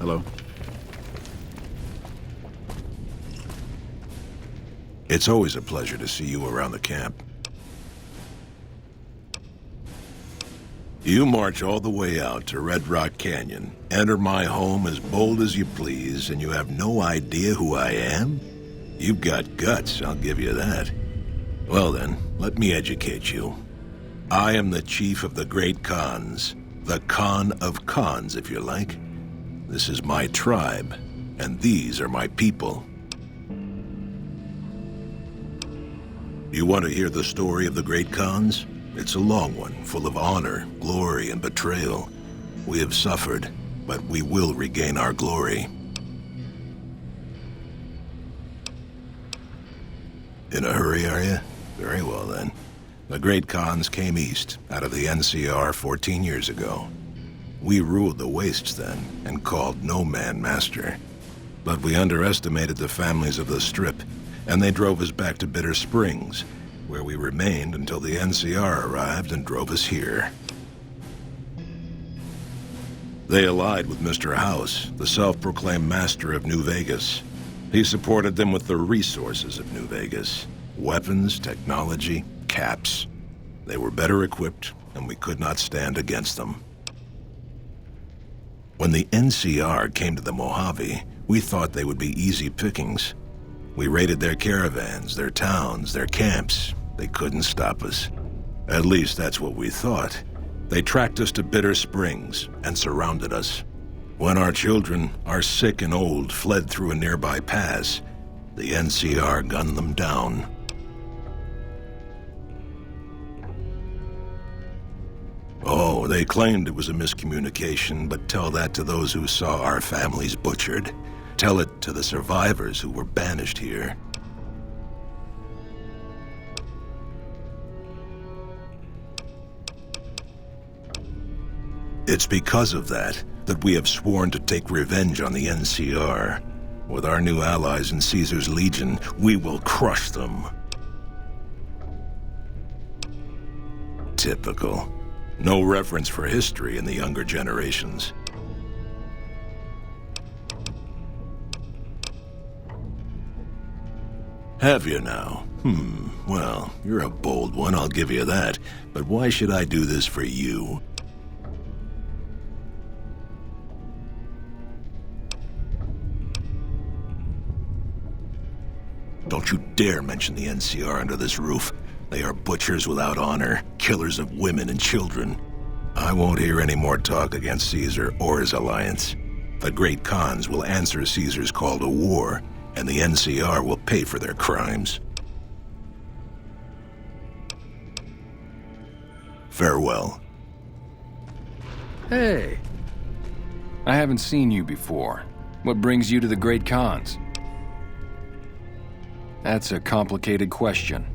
Hello. It's always a pleasure to see you around the camp. You march all the way out to Red Rock Canyon, enter my home as bold as you please, and you have no idea who I am? You've got guts, I'll give you that. Well then, let me educate you. I am the chief of the Great Khans. The Khan of Khans, if you like. This is my tribe, and these are my people. You want to hear the story of the Great Khans? It's a long one, full of honor, glory, and betrayal. We have suffered, but we will regain our glory. In a hurry, are you? Very well, then. The Great Khans came east, out of the NCR 14 years ago. We ruled the wastes then, and called no man master. But we underestimated the families of the Strip, and they drove us back to Bitter Springs, where we remained until the NCR arrived and drove us here. They allied with Mr. House, the self-proclaimed master of New Vegas. He supported them with the resources of New Vegas. Weapons, technology, caps. They were better equipped, and we could not stand against them. When the NCR came to the Mojave, we thought they would be easy pickings. We raided their caravans, their towns, their camps. They couldn't stop us. At least that's what we thought. They tracked us to Bitter Springs and surrounded us. When our children, our sick and old, fled through a nearby pass, the NCR gunned them down. Oh, they claimed it was a miscommunication, but tell that to those who saw our families butchered. Tell it to the survivors who were banished here. It's because of that we have sworn to take revenge on the NCR. With our new allies in Caesar's Legion, we will crush them. Typical. No reference for history in the younger generations. Have you now? Well, you're a bold one, I'll give you that. But why should I do this for you? Don't you dare mention the NCR under this roof. They are butchers without honor, killers of women and children. I won't hear any more talk against Caesar or his alliance. The Great Khans will answer Caesar's call to war, and the NCR will pay for their crimes. Farewell. Hey. I haven't seen you before. What brings you to the Great Khans? That's a complicated question.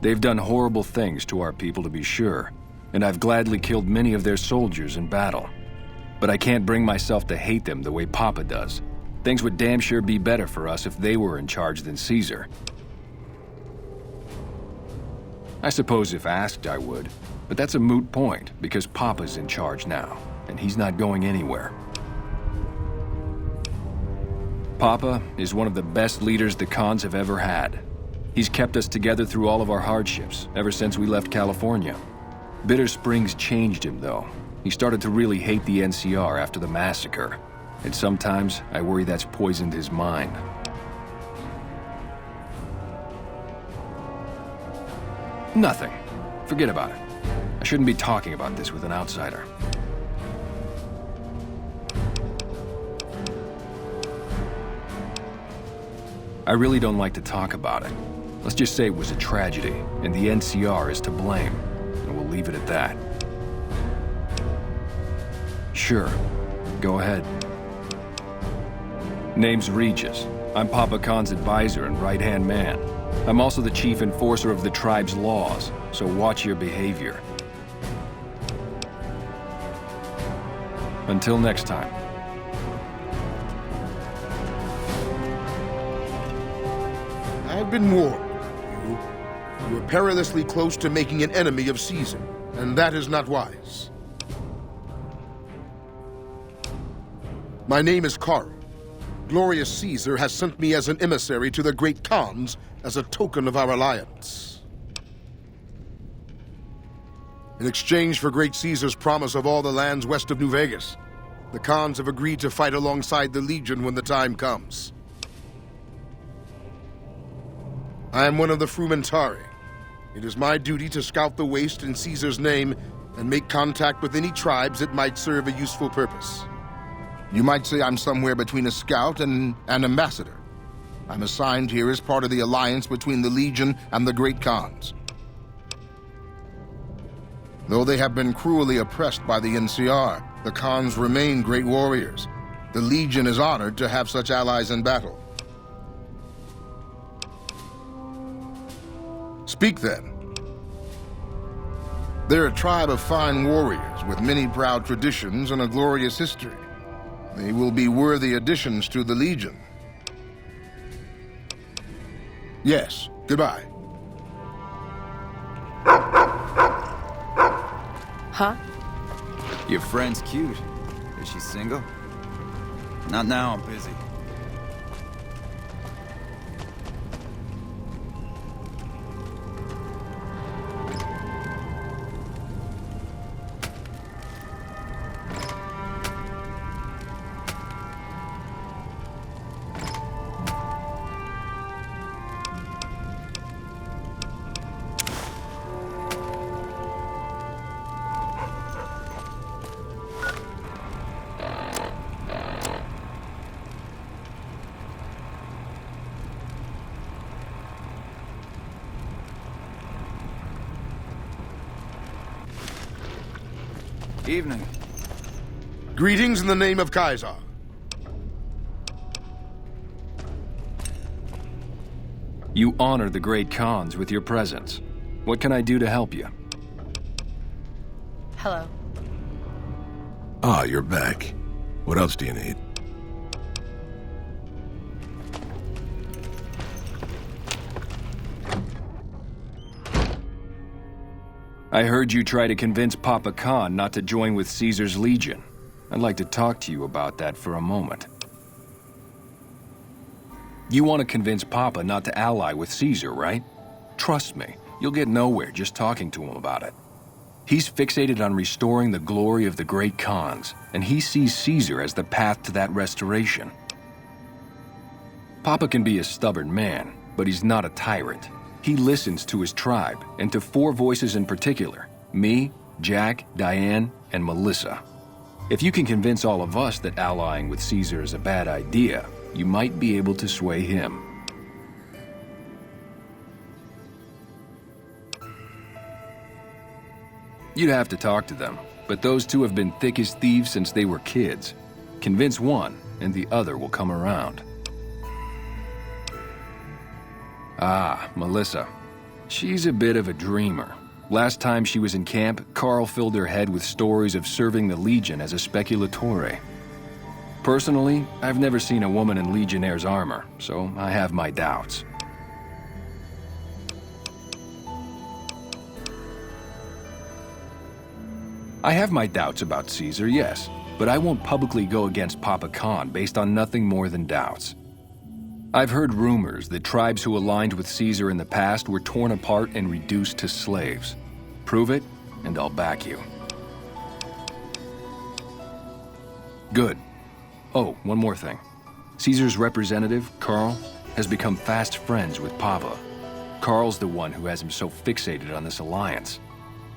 They've done horrible things to our people, to be sure, and I've gladly killed many of their soldiers in battle. But I can't bring myself to hate them the way Papa does. Things would damn sure be better for us if they were in charge than Caesar. I suppose if asked I would, but that's a moot point because Papa's in charge now, and he's not going anywhere. Papa is one of the best leaders the Khans have ever had. He's kept us together through all of our hardships, ever since we left California. Bitter Springs changed him, though. He started to really hate the NCR after the massacre, and sometimes I worry that's poisoned his mind. Nothing. Forget about it. I shouldn't be talking about this with an outsider. I really don't like to talk about it. Let's just say it was a tragedy, and the NCR is to blame, and we'll leave it at that. Sure, go ahead. Name's Regis. I'm Papa Khan's advisor and right-hand man. I'm also the chief enforcer of the tribe's laws, so watch your behavior. Until next time. I've been warned. You were perilously close to making an enemy of Caesar, and that is not wise. My name is Karl. Glorious Caesar has sent me as an emissary to the great Khans as a token of our alliance. In exchange for Great Caesar's promise of all the lands west of New Vegas, the Khans have agreed to fight alongside the Legion when the time comes. I am one of the Frumentari. It is my duty to scout the waste in Caesar's name and make contact with any tribes that might serve a useful purpose. You might say I'm somewhere between a scout and an ambassador. I'm assigned here as part of the alliance between the Legion and the Great Khans. Though they have been cruelly oppressed by the NCR, the Khans remain great warriors. The Legion is honored to have such allies in battle. Speak then. They're a tribe of fine warriors with many proud traditions and a glorious history. They will be worthy additions to the Legion. Yes, goodbye. Huh? Your friend's cute. Is she single? Not now, I'm busy. Evening. Greetings in the name of Kaiser. You honor the great Khans with your presence. What can I do to help you? Hello. Ah, you're back. What else do you need? I heard you try to convince Papa Khan not to join with Caesar's Legion. I'd like to talk to you about that for a moment. You want to convince Papa not to ally with Caesar, right? Trust me, you'll get nowhere just talking to him about it. He's fixated on restoring the glory of the great Khans, and he sees Caesar as the path to that restoration. Papa can be a stubborn man, but he's not a tyrant. He listens to his tribe, and to 4 voices in particular: me, Jack, Diane, and Melissa. If you can convince all of us that allying with Caesar is a bad idea, you might be able to sway him. You'd have to talk to them, but those 2 have been thick as thieves since they were kids. Convince one, and the other will come around. Ah, Melissa. She's a bit of a dreamer. Last time she was in camp, Karl filled her head with stories of serving the Legion as a speculatore. Personally, I've never seen a woman in Legionnaire's armor, so I have my doubts. I have my doubts about Caesar, yes, but I won't publicly go against Papa Khan based on nothing more than doubts. I've heard rumors that tribes who aligned with Caesar in the past were torn apart and reduced to slaves. Prove it, and I'll back you. Good. Oh, one more thing. Caesar's representative, Karl, has become fast friends with Papa. Karl's the one who has him so fixated on this alliance.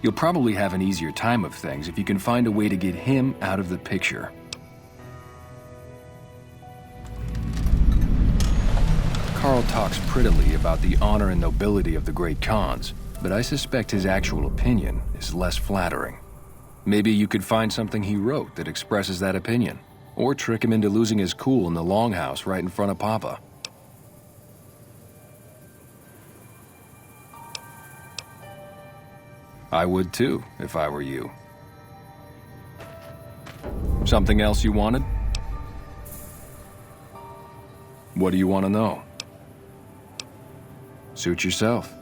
You'll probably have an easier time of things if you can find a way to get him out of the picture. Karl talks prettily about the honor and nobility of the great Khans, but I suspect his actual opinion is less flattering. Maybe you could find something he wrote that expresses that opinion, or trick him into losing his cool in the longhouse right in front of Papa. I would too, if I were you. Something else you wanted? What do you want to know? Suit yourself.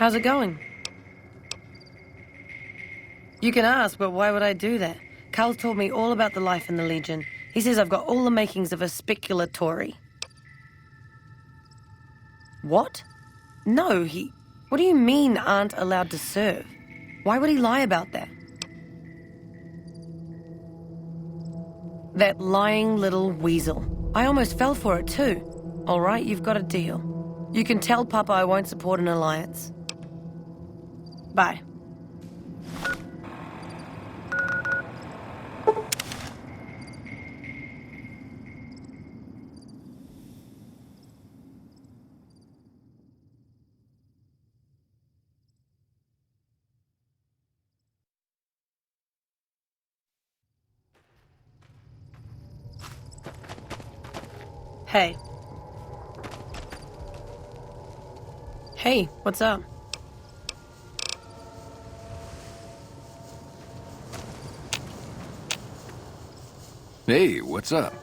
How's it going? You can ask, but why would I do that? Karl told me all about the life in the Legion. He says I've got all the makings of a speculatory. What? No, What do you mean aren't allowed to serve? Why would he lie about that? That lying little weasel. I almost fell for it too. All right, you've got a deal. You can tell Papa I won't support an alliance. Bye. Hey. Hey, what's up? Hey, what's up?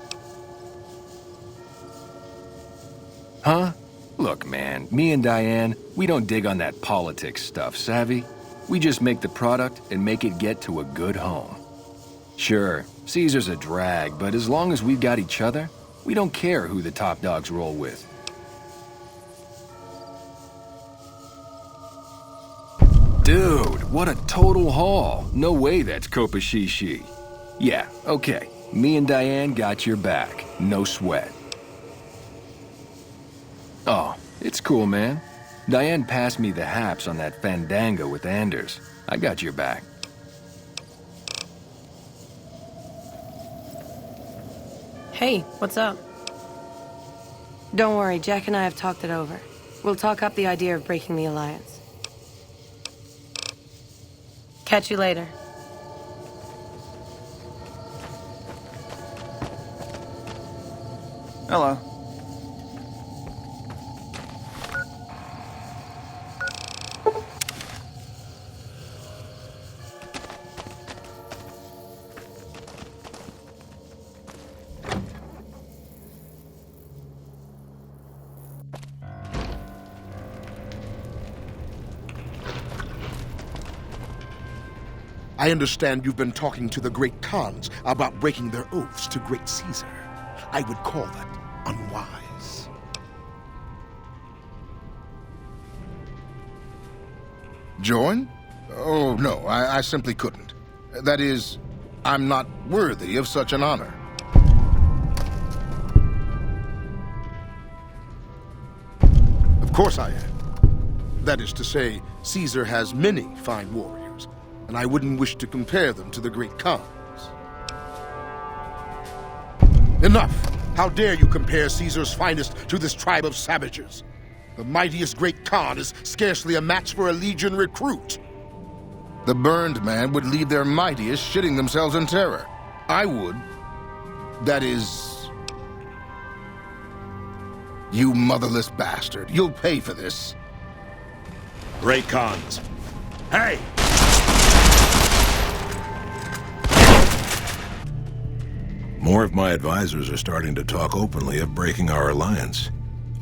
Huh? Look, man, me and Diane, we don't dig on that politics stuff, savvy? We just make the product and make it get to a good home. Sure, Caesar's a drag, but as long as we've got each other, we don't care who the top dogs roll with. Dude, what a total haul. No way that's Kopashishi. Yeah, okay. Me and Diane got your back. No sweat. Oh, it's cool, man. Diane passed me the haps on that fandango with Anders. I got your back. Hey, what's up? Don't worry, Jack and I have talked it over. We'll talk up the idea of breaking the alliance. Catch you later. Hello. I understand you've been talking to the great Khans about breaking their oaths to great Caesar. I would call that unwise. Join? Oh, no, I simply couldn't. That is, I'm not worthy of such an honor. Of course I am. That is to say, Caesar has many fine warriors, and I wouldn't wish to compare them to the great Khans. Enough! How dare you compare Caesar's finest to this tribe of savages? The mightiest great Khan is scarcely a match for a Legion recruit. The burned man would leave their mightiest shitting themselves in terror. I would. That is... You motherless bastard. You'll pay for this. Great Khans. Hey! More of my advisors are starting to talk openly of breaking our alliance.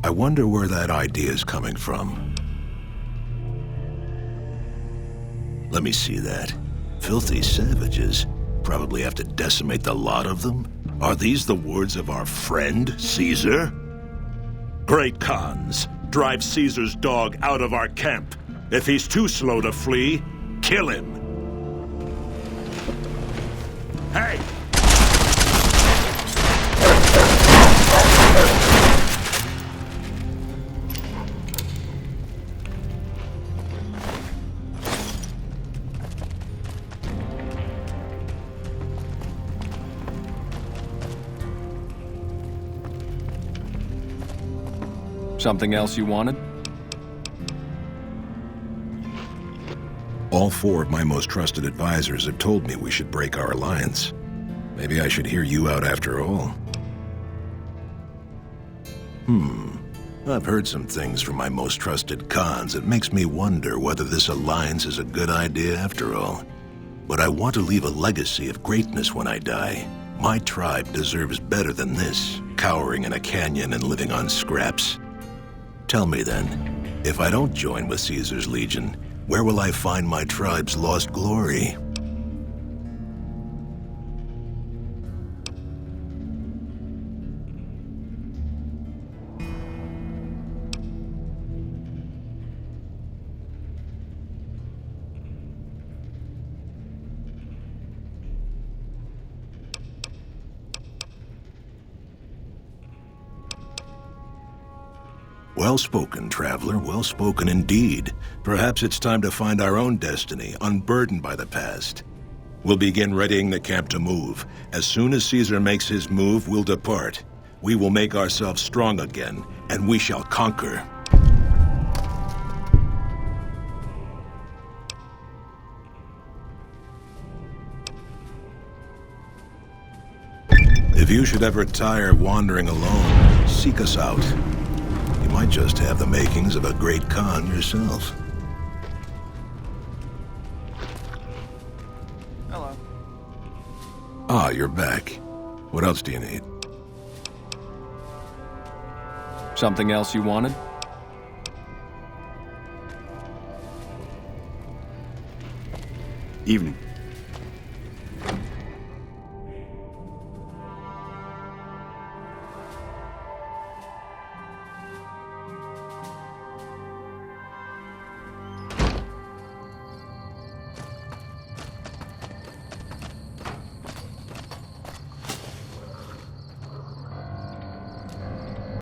I wonder where that idea is coming from. Let me see that. Filthy savages. Probably have to decimate the lot of them? Are these the words of our friend, Caesar? Great Khans, drive Caesar's dog out of our camp. If he's too slow to flee, kill him. Hey! Something else you wanted? All four of my most trusted advisors have told me we should break our alliance. Maybe I should hear you out after all. I've heard some things from my most trusted Khans that makes me wonder whether this alliance is a good idea after all. But I want to leave a legacy of greatness when I die. My tribe deserves better than this, cowering in a canyon and living on scraps. Tell me then, If I don't join with Caesar's legion, where will I find my tribe's lost glory? Well spoken, traveler, well spoken indeed. Perhaps it's time to find our own destiny, unburdened by the past. We'll begin readying the camp to move. As soon as Caesar makes his move, we'll depart. We will make ourselves strong again, and we shall conquer. If you should ever tire wandering alone, seek us out. You might just have the makings of a great Khan yourself. Hello. Ah, you're back. What else do you need? Something else you wanted? Evening.